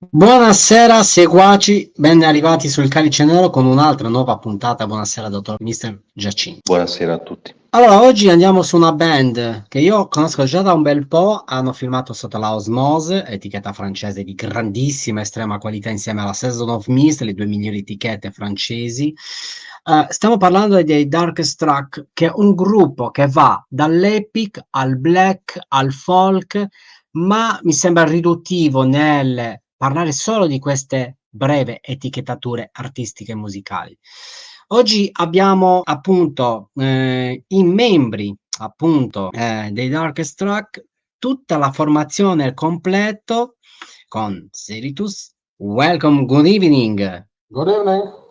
Buonasera seguaci, ben arrivati sul Calice Nero con un'altra nuova puntata. Buonasera dottor Mister Giacinto. Buonasera a tutti. Allora, oggi andiamo su una band che io conosco già da un bel po', hanno filmato sotto la Osmose, etichetta francese di grandissima estrema qualità insieme alla Season of Mist, le due migliori etichette francesi. Stiamo parlando dei Darkestrah, che è un gruppo che va dall'epic al black al folk, ma mi sembra riduttivo nel parlare solo di queste breve etichettature artistiche e musicali. Oggi abbiamo appunto i membri appunto dei Darkestrah, tutta la formazione al completo con Seritus. Welcome, good evening. Good evening.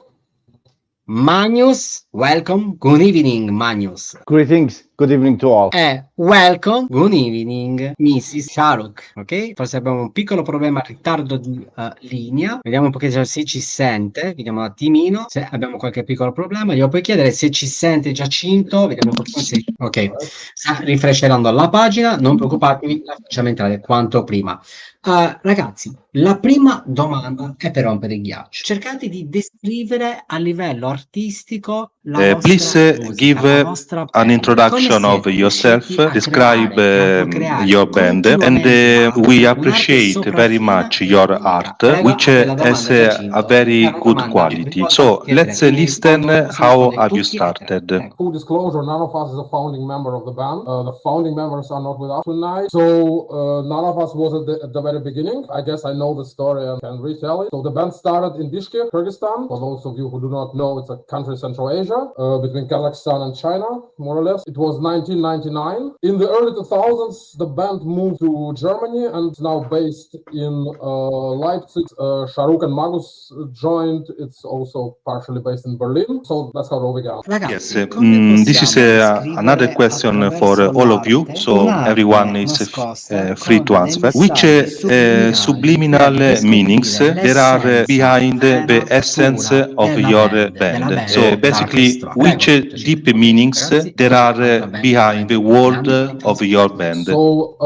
Magnus, welcome, good evening, Magnus. Greetings, good evening to all. Welcome, good evening, Mrs. Sharuk, ok? Forse abbiamo un piccolo problema, ritardo di linea. Vediamo un pochettino se ci sente, vediamo un attimino se abbiamo qualche piccolo problema. Io puoi chiedere se ci sente Giacinto, vediamo un pochino se... Ok, sta rifrescendo la pagina, non preoccupatevi, la facciamo entrare quanto prima. Ragazzi, la prima domanda è per rompere il ghiaccio. Cercate di descrivere a livello artistico la vostra Please musica, give la vostra an band. introduction Come of siete yourself, riusciti a describe creare, a procreare your band, and continuamente we un'arte appreciate very sopraffina much e your unica? art, Prego, which a te la has domanda, Giacinto. a very È una good domanda quality. risposta So chiedere let's in listen rispondo, si how risponde have you tutti a te. started. Prego. Full disclosure, none of us is a founding member of the band. The founding members are not with us tonight. So none of us was at the very beginning. I guess I know the story and can retell it. So the band started in Bishkek, Kyrgyzstan. For those of you who do not know, it's a country in Central Asia, between Kazakhstan and China, more or less. It was 1999. In the early 2000s, the band moved to Germany and is now based in Leipzig. Sharuk and Magus joined. It's also partially based in Berlin. So that's how it all began. Yes, Ragazzi, come this is possiamo another descrivere question for attraverso all of you, l'arte so un'arte everyone is nascosta free to con dei answer. Which messaggi subliminali subliminal per meanings descrivere there are l'essenza behind vera, the essence pura of della your della band? band So basically, Darkestrah. which Prego, Giacinto. deep Ok, meanings ragazzi, there oggi are altra band behind the veramente word italiani of your band? So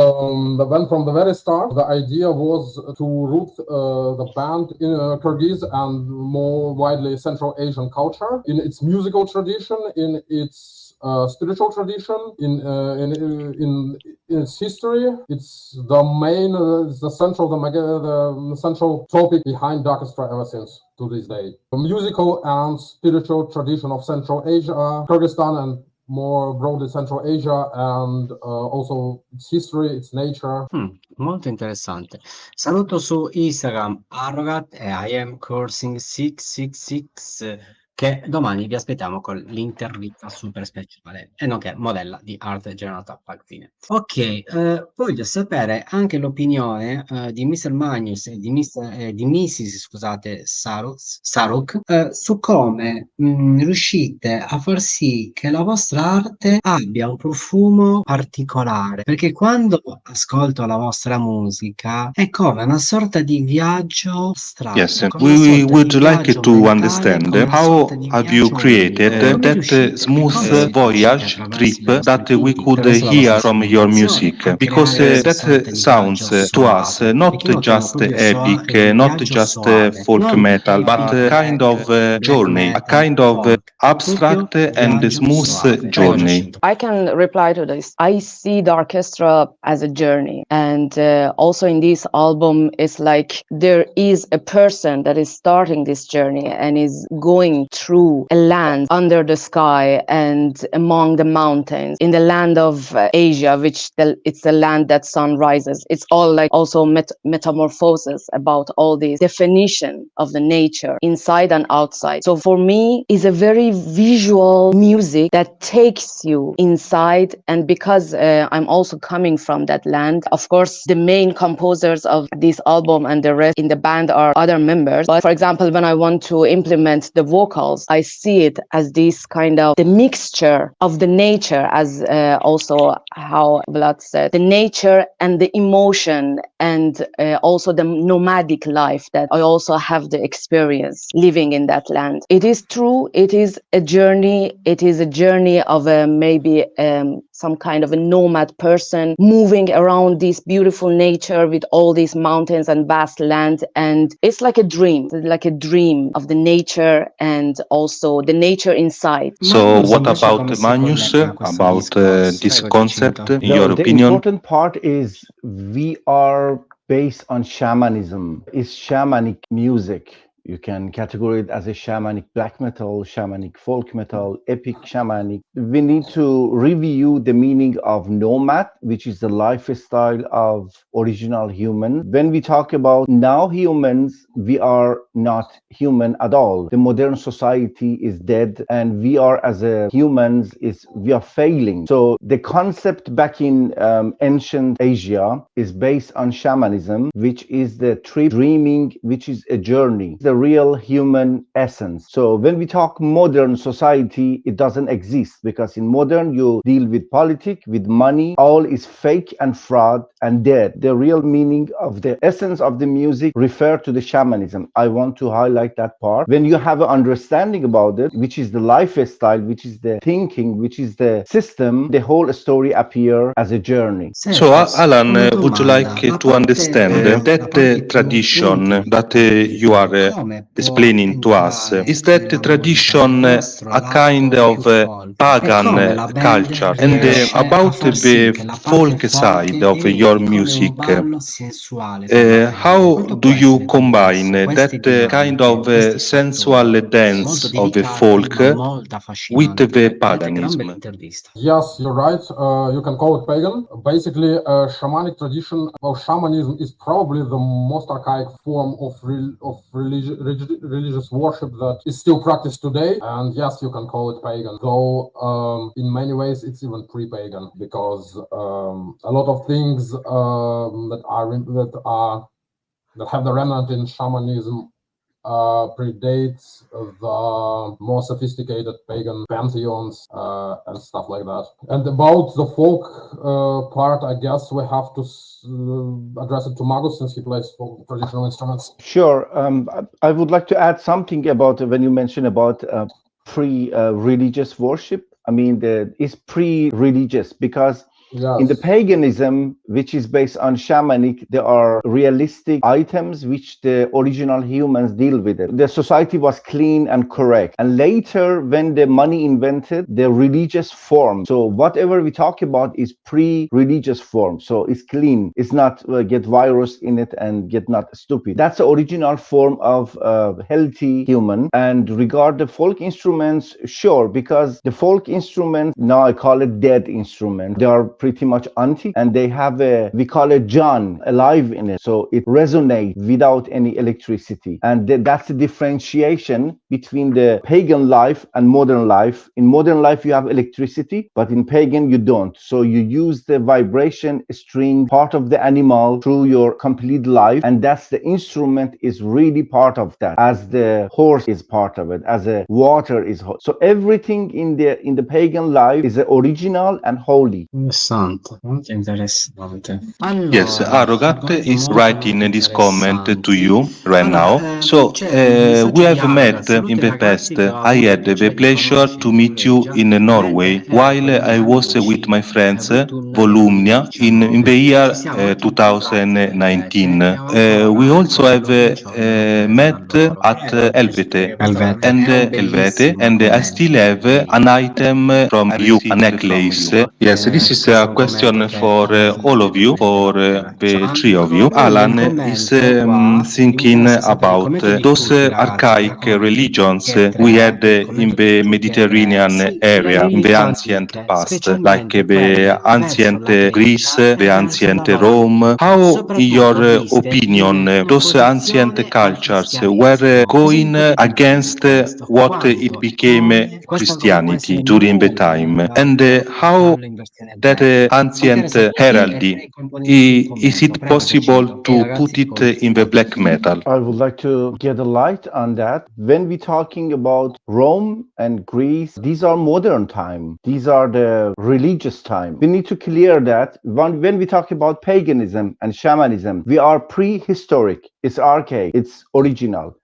the band from the very start, the idea was to root the band in Kyrgyz and more widely Central Asian culture, in its musical tradition, in its spiritual tradition, in its history. It's the main, it's the central topic behind Darkestrah ever since to this day. The musical and spiritual tradition of Central Asia, Kyrgyzstan, and more broadly Central Asia, and also its history, its nature. Molto interessante. Saluto su Instagram Arrogat e I am Coursing 666 che domani vi aspettiamo con l'intervista super speciale e nonché modella di arte generata Vaccine. Ok, voglio sapere anche l'opinione di Mr. Magnus e di Mrs. scusate, Saruk su come riuscite a far sì che la vostra arte abbia un profumo particolare, perché quando ascolto la vostra musica è come una sorta di viaggio astratto, Yes, come una we sorta would di like viaggio to mentale, understand come una how sorta di have you viaggio created onirico. Come that riuscite e come smooth siete riusciti voyage attraverso i trip vostri that we tipi, could attraverso la hear vostra from your strumentazione, music? a Because creare questa sorta that di sounds viaggio to us suave? not Perché io lo chiamo just proprio epic, di not viaggio just suave, folk non metal, but epic, kind of black journey, a metal, kind of folk, proprio abstract and viaggio smooth suave. Prego, journey. Giacinto. I can reply to this. I see Darkestrah as a journey, and also in this album, it's like there is a person that is starting this journey and is going through a land under the sky and among the mountains in the land of Asia, it's the land that sun rises. It's all like also metamorphosis about all this definition of the nature inside and outside. So for me, it's a very visual music that takes you inside. And because I'm also coming from that land, of course, the main composers of this album and the rest in the band are other members. But for example, when I want to implement the vocal, vocals, I see it as this kind of the mixture of the nature, as also how Vlad said, the nature and the emotion, and also the nomadic life that I also have the experience living in that land. It is true, it is a journey. It is a journey of maybe some kind of a nomad person moving around this beautiful nature with all these mountains and vast land. And it's like a dream of the nature and also the nature inside. So what about Magnus, about this concept, in your The opinion? important part is we are based on shamanism. It's shamanic music. You can categorize it as a shamanic black metal, shamanic folk metal, epic shamanic. We need to review the meaning of nomad, which is the lifestyle of original human. When we talk about now humans, we are not human at all. The modern society is dead, and we are as a humans we are failing. So the concept back in ancient Asia is based on shamanism, which is the trip dreaming, which is a journey. The real human essence. So when we talk modern society, it doesn't exist, because in modern you deal with politics, with money, all is fake and fraud and dead. The real meaning of the essence of the music refer to the shamanism. I want to highlight that part. When you have an understanding about it, which is the lifestyle, which is the thinking, which is the system, the whole story appear as a journey. So Alan, would you like to understand that tradition that you are explaining to us? Is that tradition a kind of pagan culture? And about the folk side of your music, how do you combine that kind of sensual dance of the folk with the paganism? Yes, you're right. You can call it pagan. Basically, shamanic tradition or shamanism is probably the most archaic form of religious worship that is still practiced today. And yes, you can call it pagan. Though in many ways it's even pre-pagan, because a lot of things that have the remnant in shamanism predates the more sophisticated pagan pantheons and stuff like that. And about the folk part, I guess we have to address it to Magus, since he plays folk traditional instruments. Sure. I would like to add something about when you mentioned about pre-religious worship. I mean, it's pre-religious because in the paganism, which is based on shamanic, there are realistic items which the original humans deal with it. The society was clean and correct. And later, when the money invented, the religious form. So whatever we talk about is pre-religious form. So it's clean. It's not get virus in it and get not stupid. That's the original form of healthy human. And regard the folk instruments, sure, because the folk instruments, now I call it dead instrument. They are pretty much antique, and they have we call it John alive in it, so it resonates without any electricity. And that's the differentiation between the pagan life and modern life. In modern life you have electricity, but in pagan you don't. So you use the vibration string, part of the animal, through your complete life, and that's the instrument is really part of that, as the horse is part of it, as a water is. So everything in the pagan life is original and holy. Molto interessante. Yes, Arogat is writing this comment to you right now. So, we have met in the past. I had the pleasure to meet you in Norway while I was with my friends, Volumnia, in the year 2019. We also have met at Helvete, and I still have an item from you, a necklace. Yes, this is a question for all of you, for the three of you. Alan is thinking about those archaic religions we had in the Mediterranean area, in the ancient past, like the ancient Greece, the ancient Rome. How, in your opinion, those ancient cultures were going against what it became Christianity during the time, and how that ancient heraldry. Is it possible to put it in the black metal? I would like to get a light on that. When we're talking about Rome and Greece, these are modern time. These are the religious time. We need to clear that. When we talk about paganism and shamanism, we are prehistoric. It's archaic. It's original.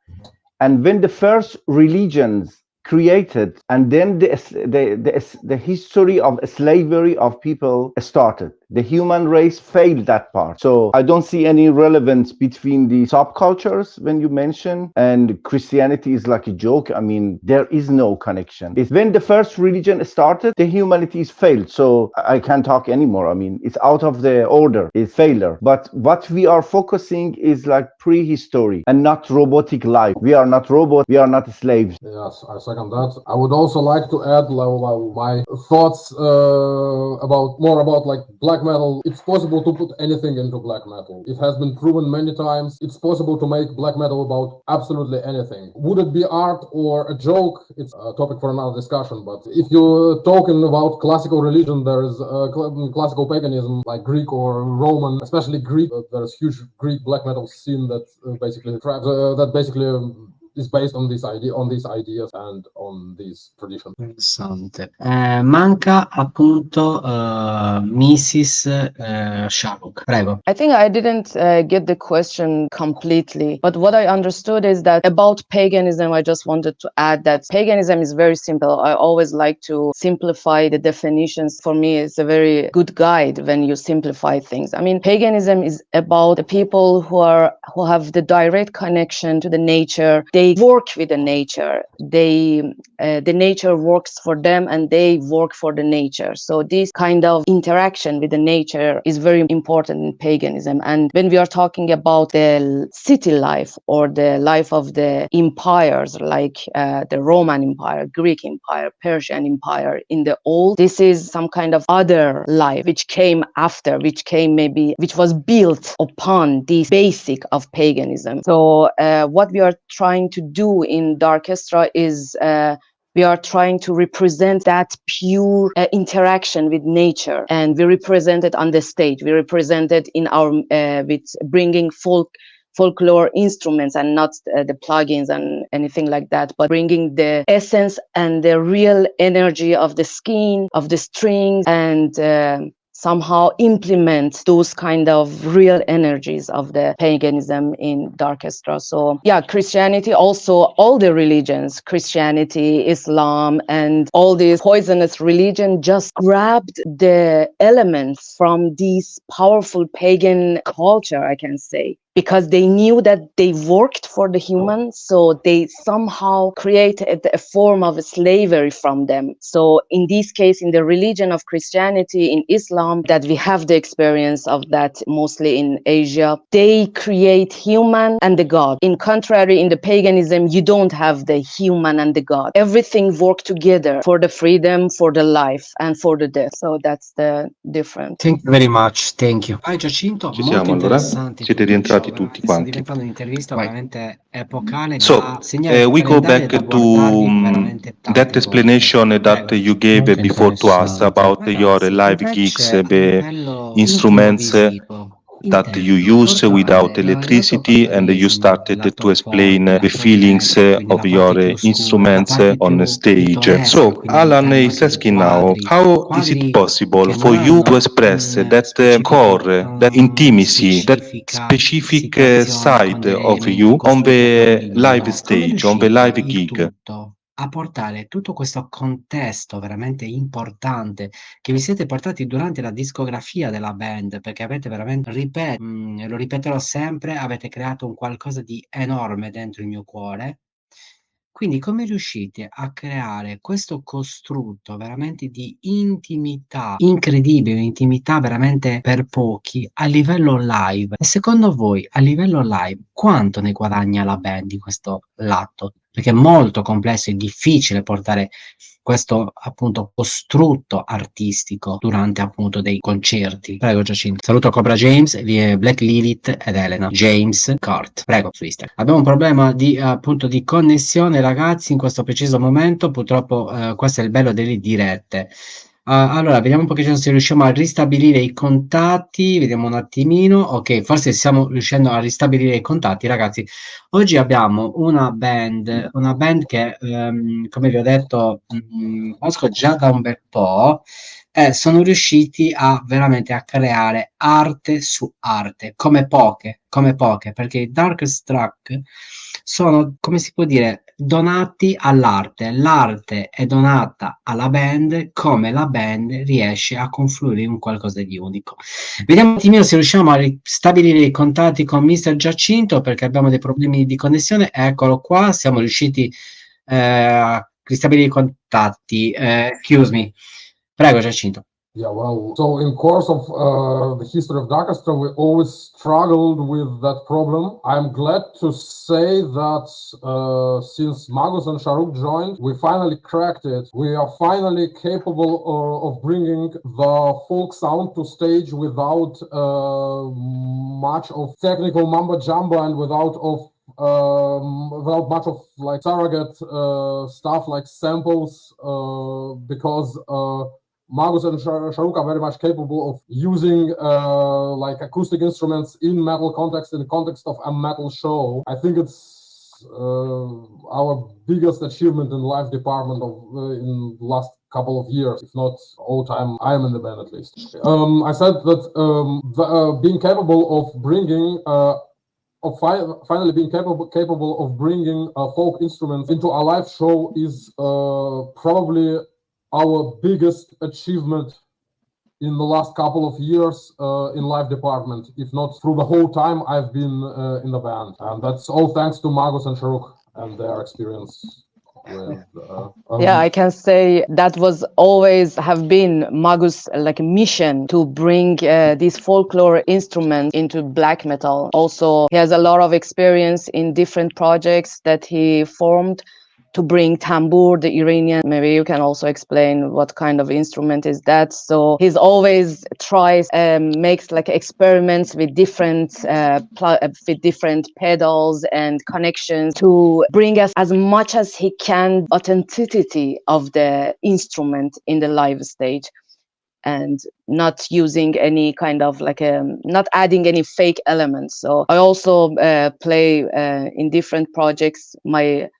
And when the first religions created, and then the history of slavery of people started. The human race failed that part. So I don't see any relevance between the subcultures when you mention, and Christianity is like a joke. I mean, there is no connection. It's when the first religion started, the humanity is failed. So I can't talk anymore. I mean, it's out of the order. It's failure. But what we are focusing is like prehistory and not robotic life. We are not robots. We are not slaves. Yes, I second that. I would also like to add my thoughts about like black metal. It's possible to put anything into black metal. It has been proven many times. It's possible to make black metal about absolutely anything. Would it be art or a joke? It's a topic for another discussion. But if you're talking about classical religion, there is classical paganism like Greek or Roman, especially Greek. There's huge Greek black metal scene that basically is based on these ideas and on these traditions. Interessante. Manca appunto Mrs. Sharuk. Prego. I think I didn't get the question completely, but what I understood is that about paganism, I just wanted to add that paganism is very simple. I always like to simplify the definitions. For me, it's a very good guide when you simplify things. I mean, paganism is about the people who have the direct connection to the nature. They work with the nature. The nature works for them and they work for the nature. So this kind of interaction with the nature is very important in paganism. And when we are talking about the city life or the life of the empires, like the Roman Empire, Greek Empire, Persian Empire in the old, this is some kind of other life which came after, which was built upon this basic of paganism. So what we are trying to do in Darkestrah is we are trying to represent that pure interaction with nature, and we represent it on the stage. We represent it in our with bringing folklore instruments and not the plugins and anything like that, but bringing the essence and the real energy of the skin, of the strings, and somehow implement those kind of real energies of the paganism in Darkestrah. So yeah, Christianity, also all the religions, Christianity, Islam, and all these poisonous religion just grabbed the elements from this powerful pagan culture, I can say, because they knew that they worked for the humans, so they somehow created a form of slavery from them. So in this case, in the religion of Christianity, in Islam, that we have the experience of that mostly in Asia, they create human and the God. In contrary, in the paganism, you don't have the human and the God. Everything works together for the freedom, for the life, and for the death. So that's the difference. Thank you very much. Thank you. Giacinto, Ci molto siamo allora? interessante. Siete rientrati tutti Sta quanti. diventando un'intervista Vai. veramente epocale So, da segnare we go calendario e da back to guardarvi veramente tante that volte. explanation that Prego. you gave Molto before to us interessante. about your Ragazzi, live invece gigs, a the livello instruments intimo-visivo, that you intendo use without portare la electricity, tua and you carisma, started la to tua explain forte, la the tua feelings diretta, quindi of la your parte più scura, la instruments parte on più stage. pittoresca, So, quindi Alan all'interno is anche di asking now, quadri, how is it quadri possible che for non you to hanno express un that core, that intimacy, that specifica specific situazione con side degli of elementi you on costruiti a the tavolino, live no? Come stage, on the riuscite live il gig? tutto a portare tutto questo contesto veramente importante che vi siete portati durante la discografia della band, perché avete veramente, lo ripeterò sempre, avete creato un qualcosa di enorme dentro il mio cuore. Quindi come riuscite a creare questo costrutto veramente di intimità incredibile, un'intimità veramente per pochi a livello live? E secondo voi a livello live quanto ne guadagna la band di questo lato? Perché è molto complesso e difficile portare questo appunto costrutto artistico durante appunto dei concerti. Prego Giacinto. Saluto Cobra James, Black Lilith ed Elena. James Cart. Prego su Instagram. Abbiamo un problema di appunto di connessione ragazzi in questo preciso momento, purtroppo questo è il bello delle dirette. Allora, vediamo un pochettino se riusciamo a ristabilire i contatti, vediamo un attimino. Ok, forse stiamo riuscendo a ristabilire i contatti, ragazzi. Oggi abbiamo una band che, come vi ho detto, conosco già da un bel po', e sono riusciti a veramente a creare arte su arte, come poche, perché i Darkestrah sono, come si può dire, donati all'arte. L'arte è donata alla band, come la band riesce a confluire in un qualcosa di unico. Vediamo un attimino se riusciamo a stabilire i contatti con Mister Giacinto, perché abbiamo dei problemi di connessione. Eccolo qua, siamo riusciti a ristabilire i contatti. Excuse me. Prego, Giacinto. Yeah, well, so in course of the history of Darkestrah, we always struggled with that problem. I'm glad to say that since Magus and Shahrukh joined, we finally cracked it. We are finally capable of bringing the folk sound to stage without much of technical mumbo jumbo and without much of like surrogate stuff like samples because Magus and Shahrukh are very much capable of using like acoustic instruments in metal context, in the context of a metal show. I think it's our biggest achievement in live department of in the last couple of years, if not all time I am in the band at least. I said that being capable of bringing finally being capable of bringing folk instruments into a live show is probably our biggest achievement in the last couple of years in live department, if not through the whole time I've been in the band. And that's all thanks to Magus and Shahrukh and their experience. Yeah, I can say that was always have been Magus' like mission to bring these folklore instruments into black metal. Also, he has a lot of experience in different projects that he formed to bring tambour, the Iranian. Maybe you can also explain what kind of instrument is that. So he's always tries makes like experiments with different pedals and connections to bring us as much as he can authenticity of the instrument in the live stage, and not using any kind of like not adding any fake elements. So I also play in different projects my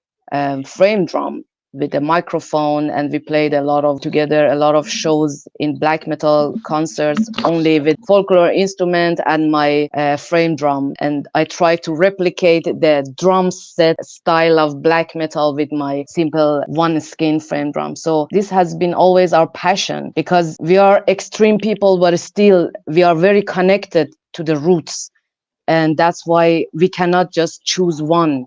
frame drum with a microphone, and we played a lot of shows in black metal concerts only with folklore instrument and my frame drum, and I try to replicate the drum set style of black metal with my simple one skin frame drum. So this has been always our passion, because we are extreme people, but still we are very connected to the roots, and that's why we cannot just choose one.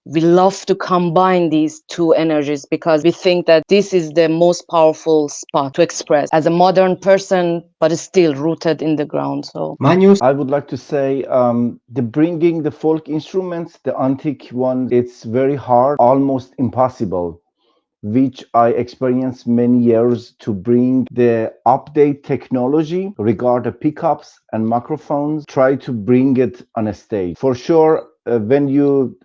We love to combine these two energies because we think that this is the most powerful spot to express as a modern person, but is still rooted in the ground. So, Magnus? I would like to say the bringing the folk instruments, the antique one, it's very hard, almost impossible, which I experienced many years to bring the update technology regarding pickups and microphones, try to bring it on a stage. For sure, when you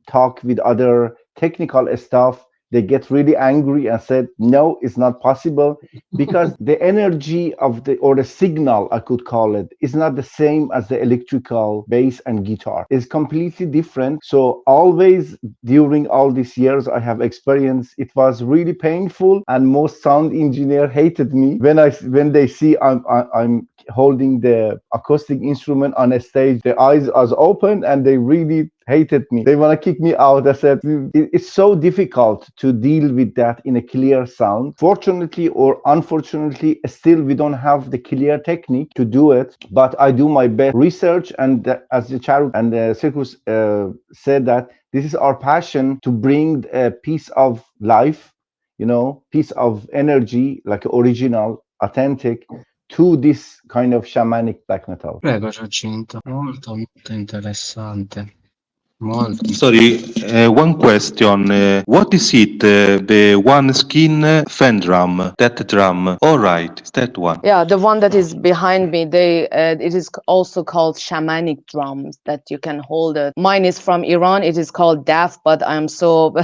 talk with other technical staff, they get really angry and said, no, it's not possible, because the energy of the signal, I could call it, is not the same as the electrical bass and guitar. It's completely different. So always during all these years I have experienced, it was really painful, and most sound engineer hated me when they see I'm holding the acoustic instrument on a stage. Their eyes are open and they really hated me. They want to kick me out. I said, it's so difficult to deal with that in a clear sound. Fortunately or unfortunately, still we don't have the clear technique to do it, but I do my best research, and as the Charu and the Circus said, that this is our passion, to bring a piece of life, piece of energy, like original, authentic, to this kind of shamanic black metal. Prego, Giacinto. Molto, molto interessante. Molto. Sorry, one question. What is it? The one skin fan drum, that drum. All right, is that one? Yeah, the one that is behind me, it is also called shamanic drums that you can hold it. Mine is from Iran. It is called daf, but I'm so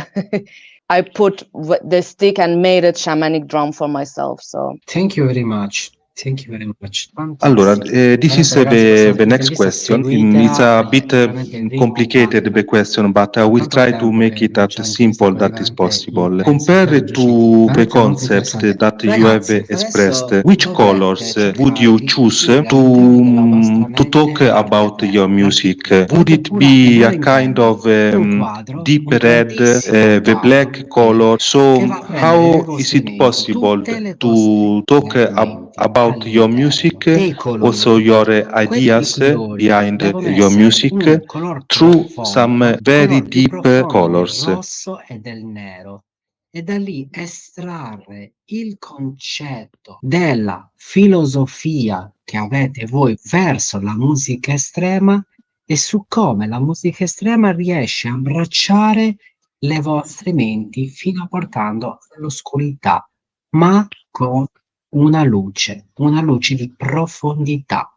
I put the stick and made a shamanic drum for myself. So thank you very much. Thank you very much. Allora, Fantastico. this is Veramente, ragazzi, the questa next intervista question. It's seguitela, a bit veramente il ritmo complicated the question, but I will tanto try to tempo make che it non as c'è un'intervista simple così that is veramente possible. intensa. Compared Prego, Giacinto. to the Veramente molto concept interessante. that you have Ragazzi, expressed, adesso which colors dovete would cercare you di choose capire all'interno della vostra to mente talk about your music? l'architettura. Would Dovete it pure be a andare in kind tempo. of Un quadro, deep un red, grandissimo the quadro black color? che So, va a prendere le how is vostre it menti, possible tutte le to vostre talk menti about your all'interno music, e i also colori. your Questi ideas colori behind devono your essere music un color through some profondo, il very color più deep profondo del colors? rosso e del nero, e da lì estrarre il concetto della filosofia che avete voi verso la musica estrema e su come la musica estrema riesce a abbracciare le vostre menti fino a portando all'oscurità, ma con una luce di profondità.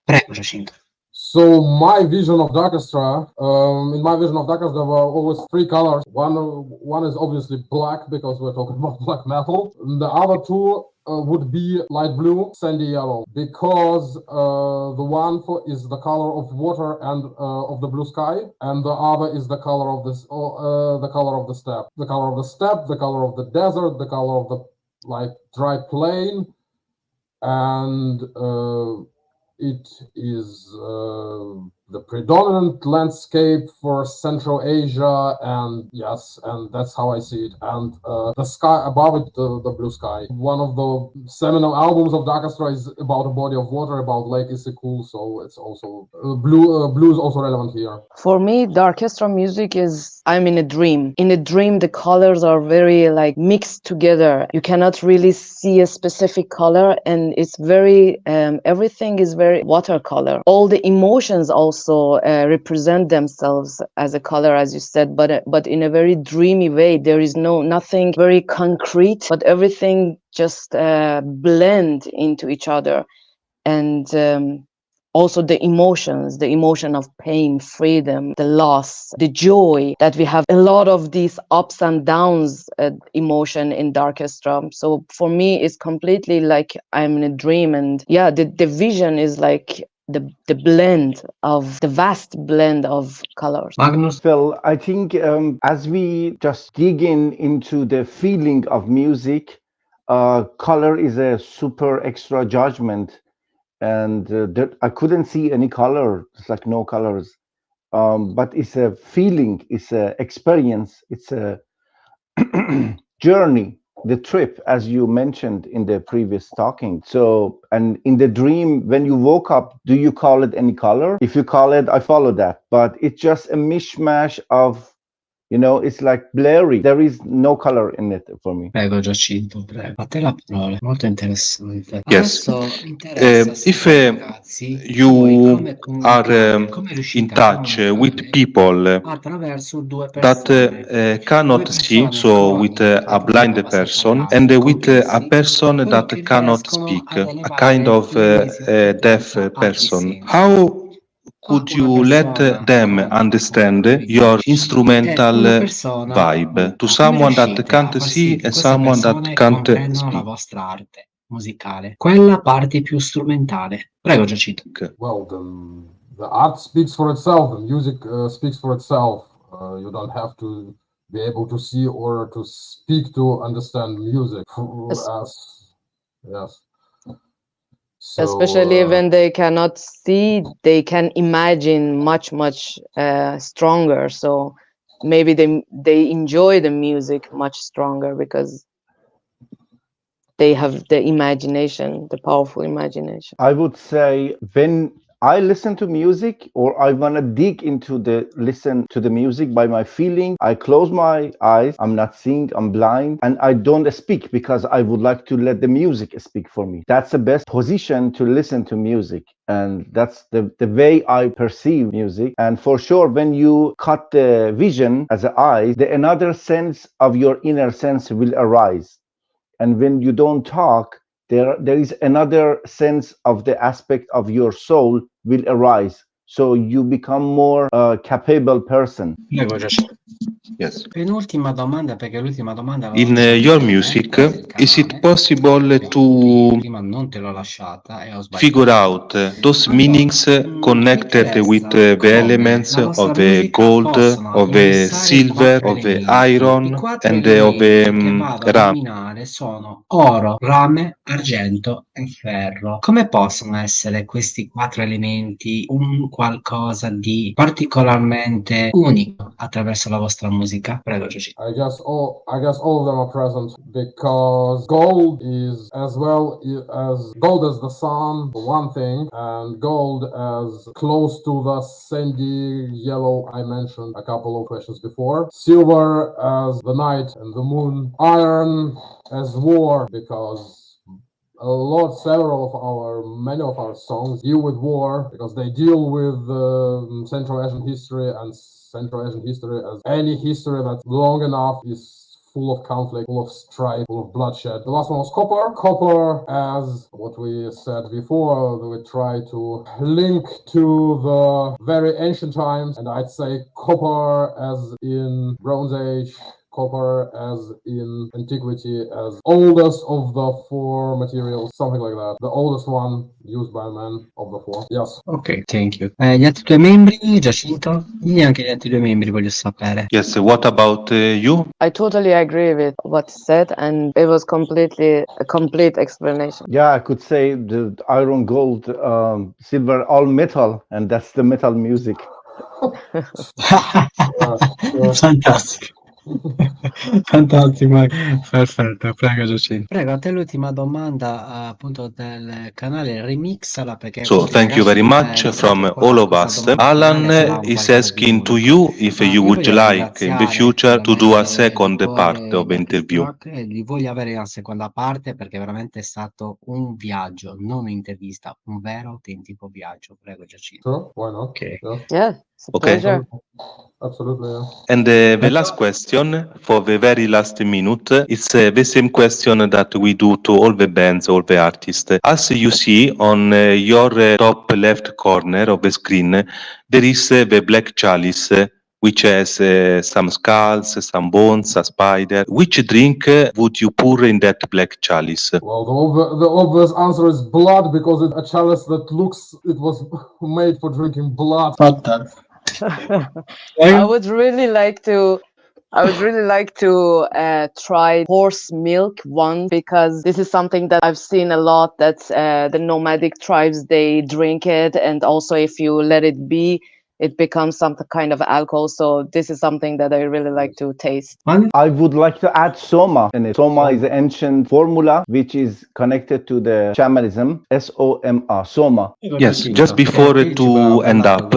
Prego, Giacinto. So my vision of Darkestrah, in my vision of Darkestrah, there were always three colors. One is obviously black because we're talking about black metal. The other two would be light blue, sandy yellow, because the one is the color of water and of the blue sky, and the other is the color of this, the color of the steppe, the color of the steppe, the color of the desert, the color of the dry plain, and it is the predominant landscape for Central Asia, and yes, and that's how I see it. And the sky above it, the blue sky. One of the seminal albums of Darkestrah is about a body of water, about Lake Issyk-Kul, so it's also blue is also relevant here. for me, the orchestra music is I'm in a dream. In a dream, the colors are very like mixed together. You cannot really see a specific color, and it's very everything is very watercolor. All the emotions also represent themselves as a color, as you said, but in a very dreamy way. There is nothing very concrete, but everything just blend into each other, and also the emotion of pain, freedom, the loss, the joy, that we have a lot of these ups and downs emotion in Darkestrah. So for me, it's completely like I'm in a dream, and yeah, the vision is like the blend of the vast blend of colors. Magnus? Well, I think as we just dig into the feeling of music, color is a super extra judgment, and I couldn't see any color. It's like no colors, but it's a feeling, it's a experience, it's a journey, the trip, as you mentioned in the previous talking. So, and in the dream, when you woke up, do you call it any color? If you call it, I follow that, but it's just a mishmash of, it's like blurry. There is no color in it for me. Prego, Giacinto, prego. A te la parola, molto interessante. Yes. Adesso interessa If sapere, ragazzi, voi you come are comunicate, come in riuscite a touch with comunicare people attraverso due that persone. Due cannot see, persone so with con a blind problema person, sensoriale and o with a compressi, person però che that cannot riescono speak, ad a kind elevare of l'ennesima deaf potenza altri person. sensi. How Qua could una you let persona them con understand your auditrice e una instrumental persona vibe to muta. Come someone that riuscite a can't far sì see che and queste someone that persone can't comprendano la speak? vostra arte musicale? Quella parte più strumentale. Prego, Giacinto. Well, the art speaks for itself. The music speaks for itself. You don't have to be able to see or to speak to understand music. Yes. So, Especially when they cannot see, they can imagine much stronger. So maybe they enjoy the music much stronger because they have the imagination, the powerful imagination. I would say when I listen to music, or I want to dig into listen to the music by my feeling, I close my eyes, I'm not seeing, I'm blind, and I don't speak because I would like to let the music speak for me. That's the best position to listen to music. And that's the way I perceive music. And for sure, when you cut the vision as an eye, another sense of your inner sense will arise. And when you don't talk, there is another sense of the aspect of your soul will arise. So you become more capable person. Prego, Giacinto. Yes. Penultima domanda, perché l'ultima domanda In your music, is it possible to prima non te l'ho lasciata e ho figure sbagliato. out those Allora, meanings mi connected with interessa the come elements la of vostra the musica gold, possono of the interessare i silver, quattro of the elementi. I iron, quattro and of the elementi che vado a ram? nominare sono oro, rame, argento e ferro. Come possono essere questi quattro elementi un qualcosa di particolarmente unico attraverso la vostra musica? Prego, Gigi. I guess all of them are present because gold is as well as gold as the sun, one thing, and gold as close to the sandy yellow I mentioned a couple of questions before. Silver as the night and the moon. Iron as war because many of our songs deal with war because they deal with Central Asian history, and Central Asian history, as any history that's long enough, is full of conflict, full of strife, full of bloodshed. The last one was copper. Copper, as what we said before, we try to link to the very ancient times, and I'd say copper as in Bronze Age, copper as in antiquity, as oldest of the four materials, something like that. The oldest one used by man of the four. Yes. Ok, thank you. Gli altri due membri, Giacinto? E anche gli altri due membri voglio sapere. Yes, what about you? I totally agree with what's said, and it was completely a complete explanation. Yeah, I could say the iron, gold, silver, all metal, and that's the metal music. Fantastico. Fantastico, perfetto, prego Giacinto. Prego, a te l'ultima domanda appunto del canale, remixala perché So thank you very much from all of us. Alan is asking to you if you would like in the future to do a second part of the interview. E li voglio avere in una seconda parte perché veramente è stato un viaggio, non un'intervista, un vero autentico viaggio. Prego Giacinto. Sure, why not? Ok. Yeah, it's a Okay. pleasure. Absolutely, yeah. And the last question for the very last minute is the same question that we do to all the bands, all the artists. As you see on your top left corner of the screen, there is the black chalice, which has some skulls, some bones, a spider. Which drink would you pour in that black chalice? Well, the obvious answer is blood, because it's a chalice that looks, it was made for drinking blood. I would really like to try horse milk one, because this is something that I've seen a lot, that the nomadic tribes, they drink it, and also if you let it be, it becomes some kind of alcohol. So this is something that I really like to taste. I would like to add soma in it. Soma is an ancient formula which is connected to the shamanism. S-O-M-A, soma. Yes, just before to end up,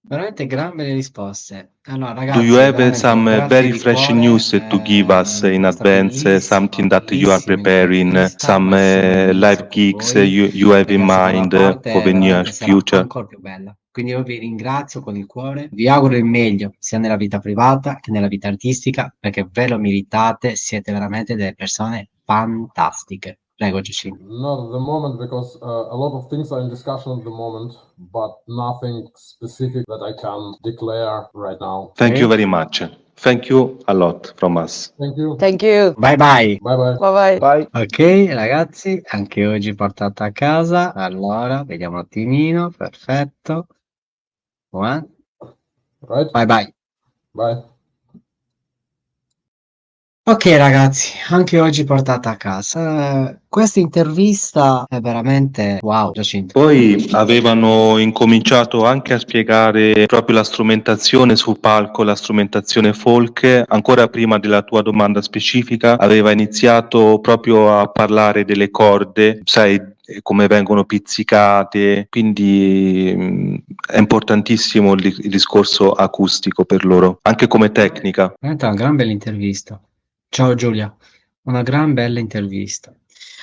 Veramente gran belle risposte. Allora, do ragazzi, you have veramente some grazie very di fresh cuore, news to give us in è stata advance, bellissima, something that you are bellissima preparing, intervista, some ma sono live gigs you have in perché la seconda mind parte for the near veramente sarà future? ancora più bella. Quindi io vi ringrazio con il cuore, vi auguro il meglio sia nella vita privata che nella vita artistica, perché ve lo meritate, siete veramente delle persone fantastiche. Prego, Giacinto. Not at the moment, because a lot of things are in discussion at the moment, but nothing specific that I can declare right now. Thank you very much. Thank you a lot from us. Thank you. Thank you. Bye bye. Bye bye. Bye bye. Bye. Ok, ragazzi, anche oggi portata a casa. Allora, vediamo un attimino. Perfetto. One. Right? Bye bye. Bye. Ok, ragazzi, anche oggi portata a casa. Questa intervista è veramente wow, Giacinto. Poi avevano incominciato anche a spiegare proprio la strumentazione sul palco, la strumentazione folk. Ancora prima della tua domanda specifica, aveva iniziato proprio a parlare delle corde, sai, come vengono pizzicate, quindi è importantissimo il discorso acustico per loro, anche come tecnica. Veramente una gran bella intervista. Ciao Giulia, una gran bella intervista.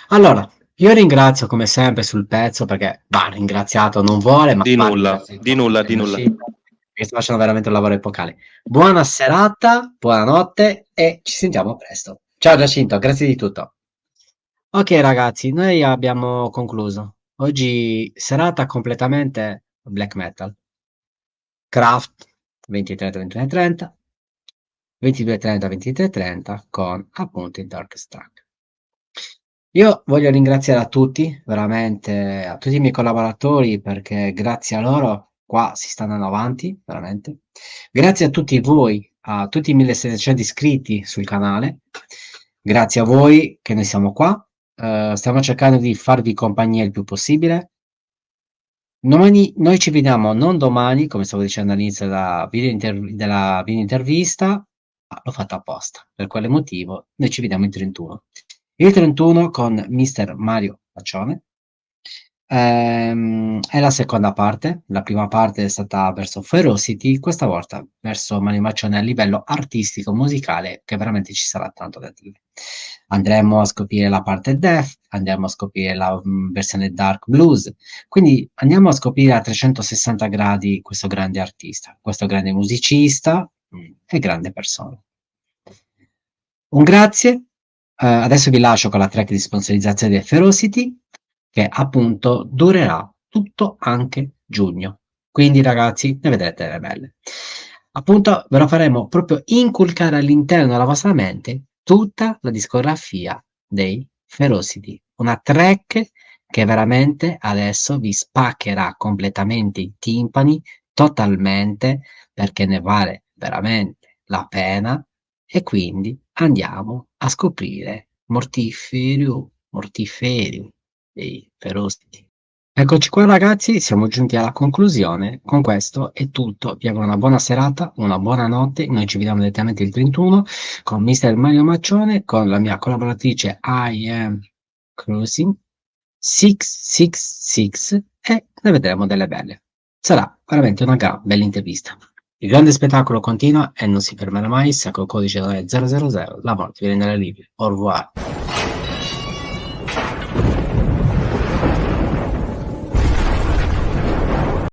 Allora, io ringrazio come sempre sul pezzo, perché va ringraziato non vuole, ma Di va nulla, ringraziato di nulla, di nulla. Giacinto, che sta facendo veramente un lavoro epocale. Buona serata, buonanotte e ci sentiamo presto. Ciao Giacinto, grazie di tutto. Ok ragazzi, noi abbiamo concluso. Oggi serata completamente black metal. Craft 23:30. 22:30, 23:30 con appunto il Darkestrah. Io voglio ringraziare a tutti, veramente, a tutti i miei collaboratori, perché grazie a loro qua si sta andando avanti, veramente. Grazie a tutti voi, a tutti i 1700 iscritti sul canale. Grazie a voi che noi siamo qua. Stiamo cercando di farvi compagnia il più possibile. Domani noi ci vediamo, non domani, come stavo dicendo all'inizio della video intervista, ma l'ho fatto apposta. Per quale motivo? Noi ci vediamo il 31. Il 31 con Mister Mario Faccione. È la seconda parte. La prima parte è stata verso Ferocity, questa volta verso Mario Faccione a livello artistico, musicale, che veramente ci sarà tanto da dire. Andremo a scoprire la parte death, andremo a scoprire la versione dark blues, quindi andiamo a scoprire a 360 gradi questo grande artista, questo grande musicista e grande persona. Un grazie. Adesso vi lascio con la track di sponsorizzazione di Ferocity, che appunto durerà tutto anche giugno. Quindi ragazzi, ne vedrete delle belle. Appunto ve lo faremo proprio inculcare all'interno della vostra mente tutta la discografia dei Ferocity. Una track che veramente adesso vi spaccherà completamente i timpani, totalmente, perché ne vale veramente la pena. E quindi andiamo a scoprire Mortiferio dei Ferocity. Eccoci qua ragazzi, siamo giunti alla conclusione. Con questo è tutto. Vi auguro una buona serata, una buona notte. Noi ci vediamo direttamente il 31 con Mister Mario Maccione, con la mia collaboratrice I Am Cruising 666 e ne vedremo delle belle. Sarà veramente una bella intervista. Il grande spettacolo continua e non si fermerà mai. Sacro codice 000, la morte viene dalle libri. Au revoir.